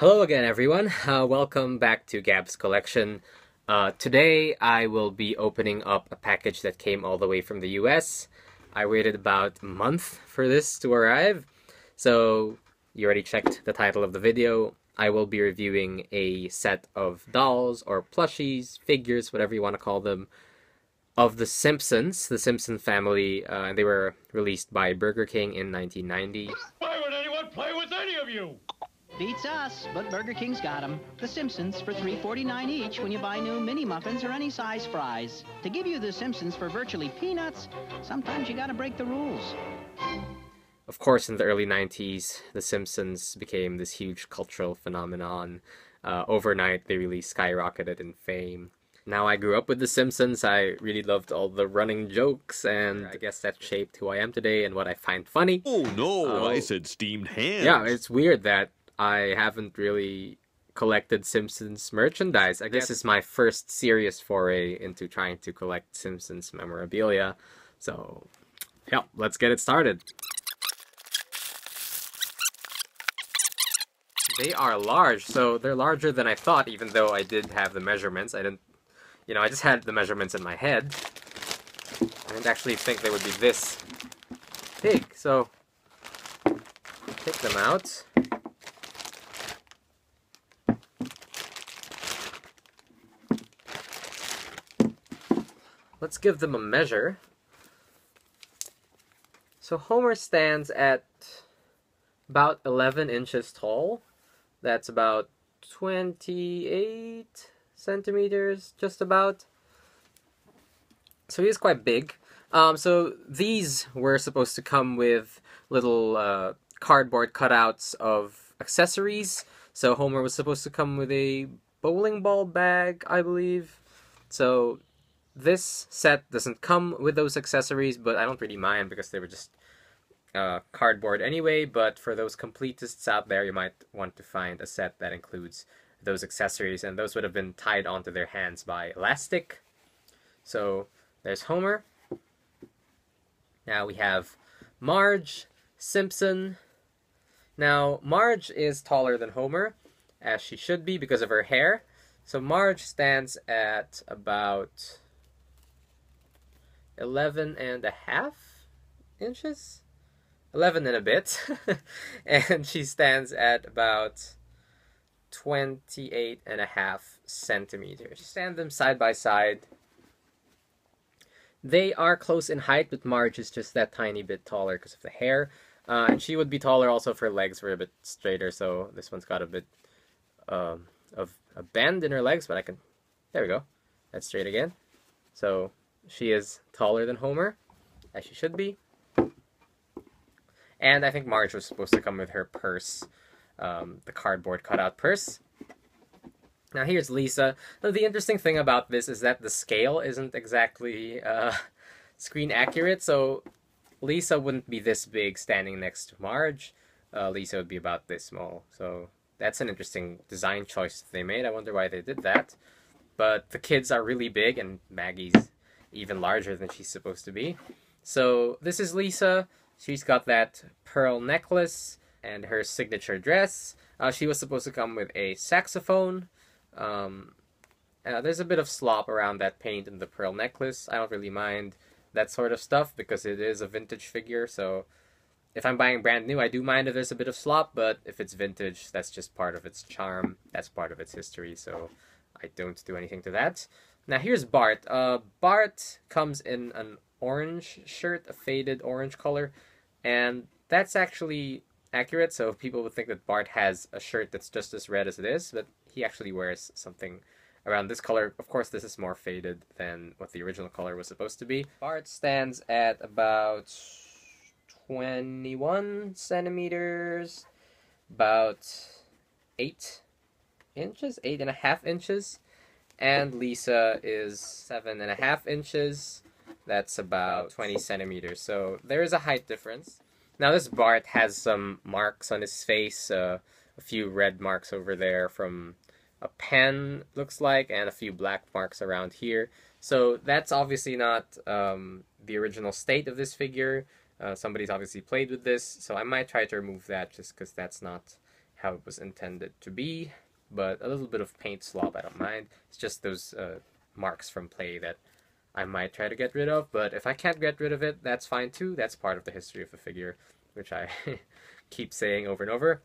Hello again, everyone. Welcome back to Gab's Collection. Today, I will be opening up a package that came all the way from the US. I waited about a month for this to arrive. So, you already checked the title of the video. I will be reviewing a set of dolls or plushies, figures, whatever you want to call them, of The Simpsons, the Simpson family, and they were released by Burger King in 1990. Why would anyone play with any of you? Beats us, but Burger King's got them. The Simpsons for $3.49 each when you buy new mini muffins or any size fries. To give you The Simpsons for virtually peanuts, sometimes you gotta break the rules. Of course, in the early 90s, The Simpsons became this huge cultural phenomenon. Overnight, they really skyrocketed in fame. Now I grew up with The Simpsons, I really loved all the running jokes, and I guess that shaped who I am today and what I find funny. Oh no, I said steamed ham. Yeah, it's weird that I haven't really collected Simpsons merchandise. I guess this is my first serious foray into trying to collect Simpsons memorabilia. So, yeah, let's get it started. They are large, so they're larger than I thought, even though I did have the measurements. I just had the measurements in my head. I didn't actually think they would be this big, so take them out. Let's give them a measure. So Homer stands at about 11 inches tall. That's about 28 centimeters, just about. So he's quite big. So these were supposed to come with little cardboard cutouts of accessories. So Homer was supposed to come with a bowling ball bag, I believe. So this set doesn't come with those accessories, but I don't really mind because they were just cardboard anyway. But for those completists out there, you might want to find a set that includes those accessories, and those would have been tied onto their hands by elastic. So there's Homer. Now we have Marge Simpson. Now Marge is taller than Homer, as she should be because of her hair. So Marge stands at about 11 and a half inches? 11 and a bit. And she stands at about 28 and a half centimeters. Stand them side by side. They are close in height, but Marge is just that tiny bit taller because of the hair. And she would be taller also if her legs were a bit straighter, so this one's got a bit of a bend in her legs, but there we go. That's straight again. So she is taller than Homer, as she should be. And I think Marge was supposed to come with her purse, the cardboard cutout purse. Now here's Lisa. Now, the interesting thing about this is that the scale isn't exactly screen accurate, so Lisa wouldn't be this big standing next to Marge. Lisa would be about this small, so that's an interesting design choice they made. I wonder why they did that. But the kids are really big, and Maggie's even larger than she's supposed to be. So this is Lisa. She's got that pearl necklace and her signature dress. She was supposed to come with a saxophone. There's a bit of slop around that paint and the pearl necklace. I don't really mind that sort of stuff because it is a vintage figure. So if I'm buying brand new, I do mind if there's a bit of slop. But if it's vintage, that's just part of its charm. That's part of its history. So I don't do anything to that. Now here's Bart. Bart comes in an orange shirt, a faded orange color, and that's actually accurate. So people would think that Bart has a shirt that's just as red as it is, but he actually wears something around this color. Of course, this is more faded than what the original color was supposed to be. Bart stands at about 21 centimeters, about 8 inches, 8.5 inches. And Lisa is 7.5 inches. That's about 20 centimeters. So there is a height difference. Now this Bart has some marks on his face. A few red marks over there from a pen, looks like, and a few black marks around here. So that's obviously not the original state of this figure. Somebody's obviously played with this. So I might try to remove that just because that's not how it was intended to be, but a little bit of paint slop I don't mind. It's just those marks from play that I might try to get rid of, but if I can't get rid of it, that's fine too. That's part of the history of a figure, which I keep saying over and over.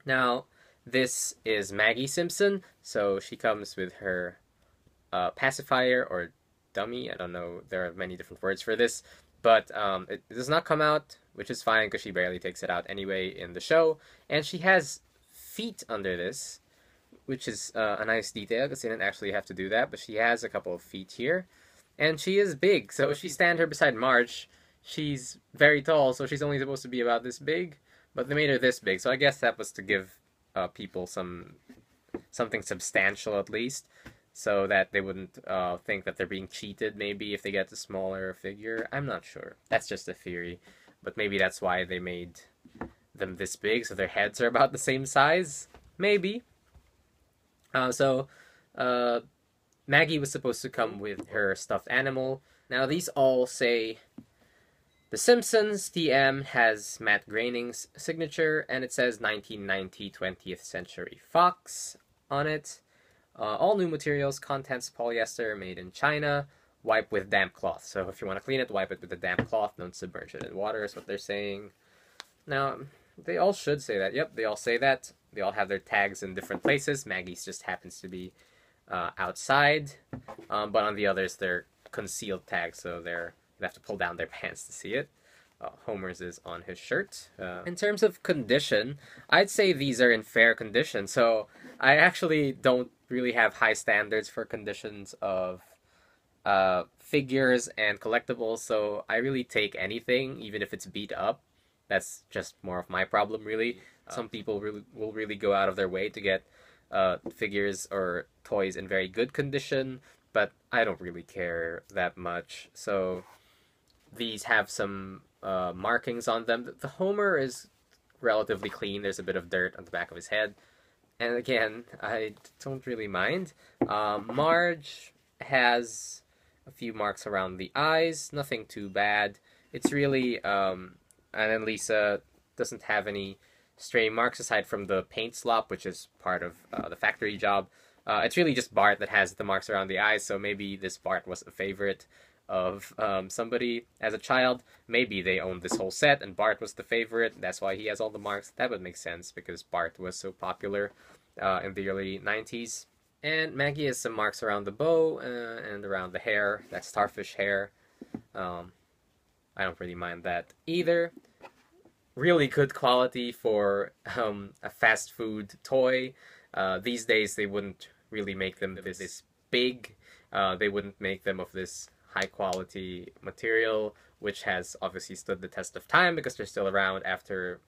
Now, this is Maggie Simpson, so she comes with her pacifier or dummy. I don't know, there are many different words for this, but it does not come out, which is fine because she barely takes it out anyway in the show, and she has feet under this, which is a nice detail because they didn't actually have to do that, but she has a couple of feet here, and she is big, so if you stand her beside Marge, she's very tall, so she's only supposed to be about this big, but they made her this big, so I guess that was to give people something substantial at least, so that they wouldn't think that they're being cheated maybe if they get the smaller figure. I'm not sure. That's just a theory, but maybe that's why they made them this big, so their heads are about the same size, maybe. So Maggie was supposed to come with her stuffed animal. Now these all say The Simpsons TM has Matt Groening's signature, and it says 1990 20th Century Fox on it. All new materials, contents polyester, made in China, wipe with damp cloth. So if you want to clean it, wipe it with a damp cloth, don't submerge it in water is what they're saying. Now, they all should say that. Yep, they all say that. They all have their tags in different places. Maggie's just happens to be outside, but on the others they're concealed tags, so you have to pull down their pants to see it. Homer's is on his shirt. In terms of condition, I'd say these are in fair condition, so I actually don't really have high standards for conditions of figures and collectibles, so I really take anything, even if it's beat up. That's just more of my problem, really. Some people will really go out of their way to get figures or toys in very good condition, but I don't really care that much. So these have some markings on them. The Homer is relatively clean. There's a bit of dirt on the back of his head. And again, I don't really mind. Marge has a few marks around the eyes. Nothing too bad. It's really... and then Lisa doesn't have any stray marks aside from the paint slop, which is part of the factory job. It's really just Bart that has the marks around the eyes, so maybe this Bart was a favorite of somebody as a child. Maybe they owned this whole set and Bart was the favorite. That's why he has all the marks. That would make sense because Bart was so popular in the early 90s. And Maggie has some marks around the bow and around the hair. That's starfish hair. I don't really mind that either. Really good quality for a fast food toy. These days they wouldn't really make them this big. They wouldn't make them of this high quality material, which has obviously stood the test of time because they're still around after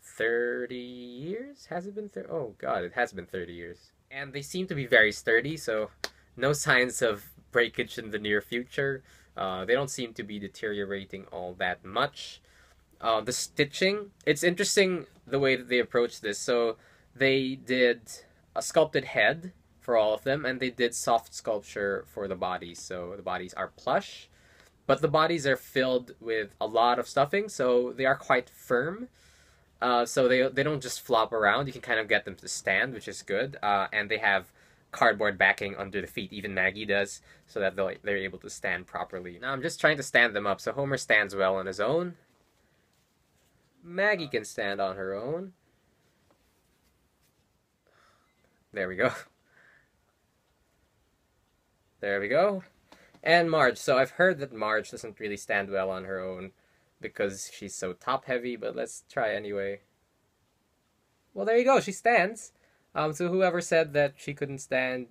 30 years? Has it been 30? Oh god, it has been 30 years. And they seem to be very sturdy, so no signs of breakage in the near future. They don't seem to be deteriorating all that much. The stitching, it's interesting the way that they approach this. So they did a sculpted head for all of them, and they did soft sculpture for the bodies. So the bodies are plush, but the bodies are filled with a lot of stuffing, so they are quite firm. So they don't just flop around. You can kind of get them to stand, which is good. And they have cardboard backing under the feet, even Maggie does, so that they're able to stand properly. Now I'm just trying to stand them up. So Homer stands well on his own. Maggie can stand on her own. There we go. There we go. And Marge. So I've heard that Marge doesn't really stand well on her own because she's so top heavy, but let's try anyway. Well, there you go. She stands. So whoever said that she couldn't stand,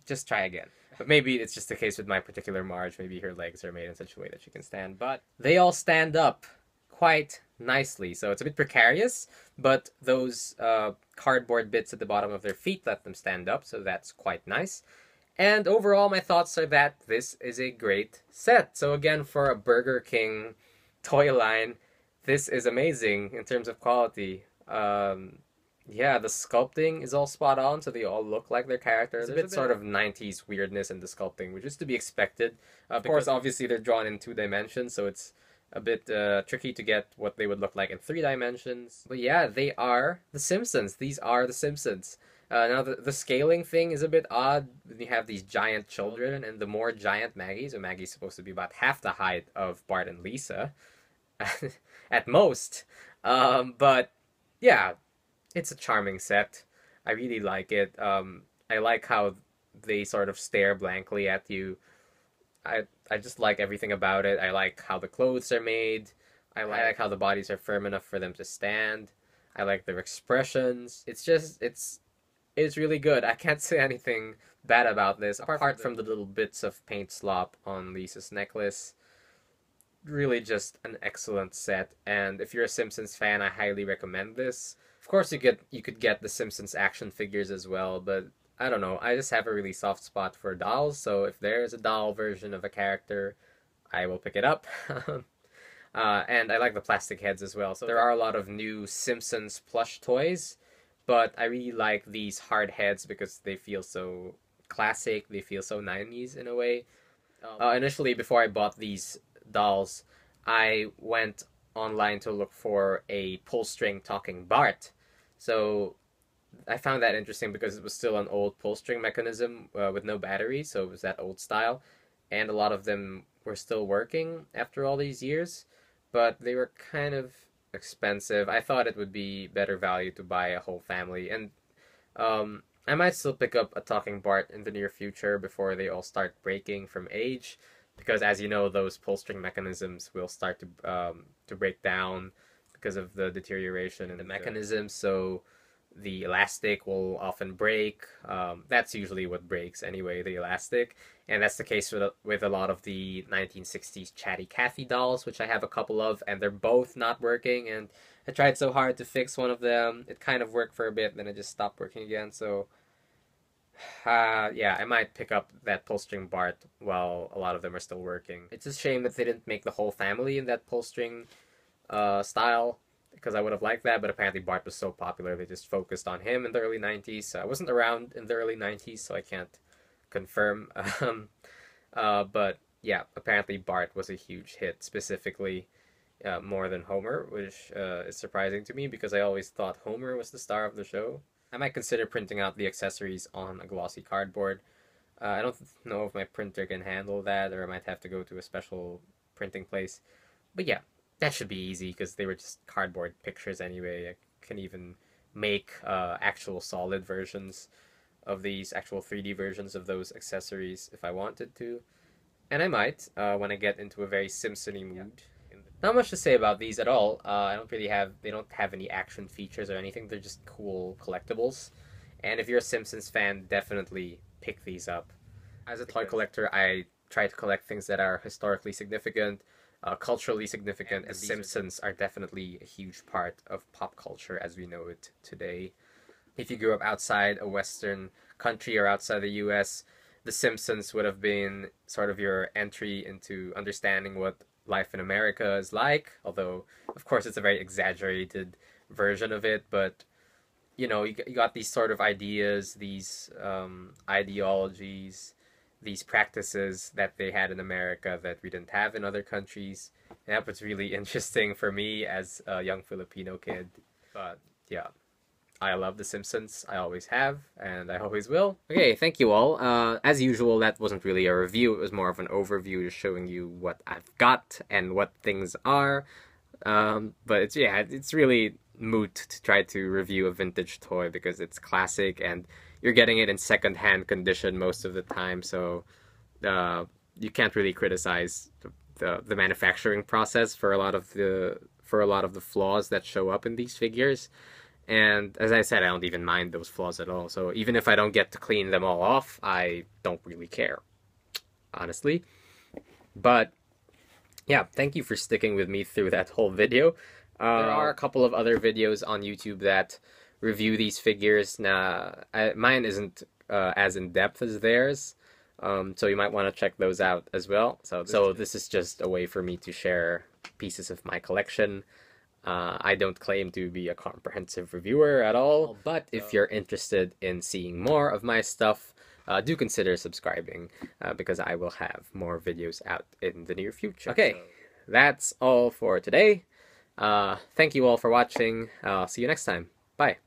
just try again. But maybe it's just the case with my particular Marge. Maybe her legs are made in such a way that she can stand. But they all stand up quite nicely. So it's a bit precarious, but those cardboard bits at the bottom of their feet let them stand up, so that's quite nice. And overall, my thoughts are that this is a great set. So again, for a Burger King toy line, this is amazing in terms of quality. Yeah, the sculpting is all spot on, so they all look like their characters. There's a bit sort of 90s weirdness in the sculpting, which is to be expected. Of course, obviously, they're drawn in 2 dimensions, so it's a bit tricky to get what they would look like in 3 dimensions. But yeah, they are The Simpsons. These are The Simpsons. Now, the scaling thing is a bit odd. You have these giant children, and the more giant Maggie, so Maggie's supposed to be about half the height of Bart and Lisa, at most. But yeah, it's a charming set. I really like it. I like how they sort of stare blankly at you. I just like everything about it. I like how the clothes are made. I like how the bodies are firm enough for them to stand. I like their expressions. It's really good. I can't say anything bad about this, apart from the little bits of paint slop on Lisa's necklace. Really just an excellent set, and if you're a Simpsons fan, I highly recommend this. Of course, you could get the Simpsons action figures as well, but I don't know. I just have a really soft spot for dolls, so if there's a doll version of a character, I will pick it up. And I like the plastic heads as well. So there are a lot of new Simpsons plush toys, but I really like these hard heads because they feel so classic. They feel so 90s in a way. Initially, before I bought these dolls, I went online to look for a pull string talking Bart. So I found that interesting because it was still an old pull string mechanism with no battery, so it was that old style, and a lot of them were still working after all these years, but they were kind of expensive. I thought it would be better value to buy a whole family, and I might still pick up a talking Bart in the near future before they all start breaking from age, because as you know, those pull string mechanisms will start to break down because of the deterioration in the mechanism. So the elastic will often break. That's usually what breaks anyway, the elastic. And that's the case with a lot of the 1960s Chatty Cathy dolls, which I have a couple of, and they're both not working. And I tried so hard to fix one of them. It kind of worked for a bit, then it just stopped working again. So yeah, I might pick up that pull string Bart while a lot of them are still working. It's a shame that they didn't make the whole family in that pull string style, because I would have liked that, but apparently Bart was so popular they just focused on him in the early 90s. I wasn't around in the early 90s, so I can't confirm. But yeah, apparently Bart was a huge hit, specifically more than Homer, which is surprising to me because I always thought Homer was the star of the show. I might consider printing out the accessories on a glossy cardboard. I don't know if my printer can handle that, or I might have to go to a special printing place. But yeah, that should be easy because they were just cardboard pictures anyway. I can even make actual solid versions of these, actual 3D versions of those accessories if I wanted to. And I might when I get into a very Simpson-y mood. Yeah. Not much to say about these at all. They don't have any action features or anything. They're just cool collectibles. And if you're a Simpsons fan, definitely pick these up. As a toy collector, I try to collect things that are historically significant, culturally significant, and Simpsons are definitely a huge part of pop culture as we know it today. If you grew up outside a Western country or outside the US, The Simpsons would have been sort of your entry into understanding what life in America is like, although, of course, it's a very exaggerated version of it, but, you know, you got these sort of ideas, these ideologies, these practices that they had in America that we didn't have in other countries. And that was really interesting for me as a young Filipino kid. But, yeah. I love The Simpsons. I always have, and I always will. Okay, thank you all. As usual, that wasn't really a review. It was more of an overview, just showing you what I've got and what things are. But it's really moot to try to review a vintage toy because it's classic and you're getting it in second-hand condition most of the time. So you can't really criticize the manufacturing process for a lot of the flaws that show up in these figures. And as I said, I don't even mind those flaws at all. So even if I don't get to clean them all off, I don't really care, honestly. But yeah, thank you for sticking with me through that whole video. There are a couple of other videos on YouTube that review these figures. Now, mine isn't as in-depth as theirs, so you might want to check those out as well. So this is just a way for me to share pieces of my collection. I don't claim to be a comprehensive reviewer at all, but if you're interested in seeing more of my stuff, do consider subscribing, because I will have more videos out in the near future. Okay, that's all for today. Thank you all for watching. I'll see you next time. Bye.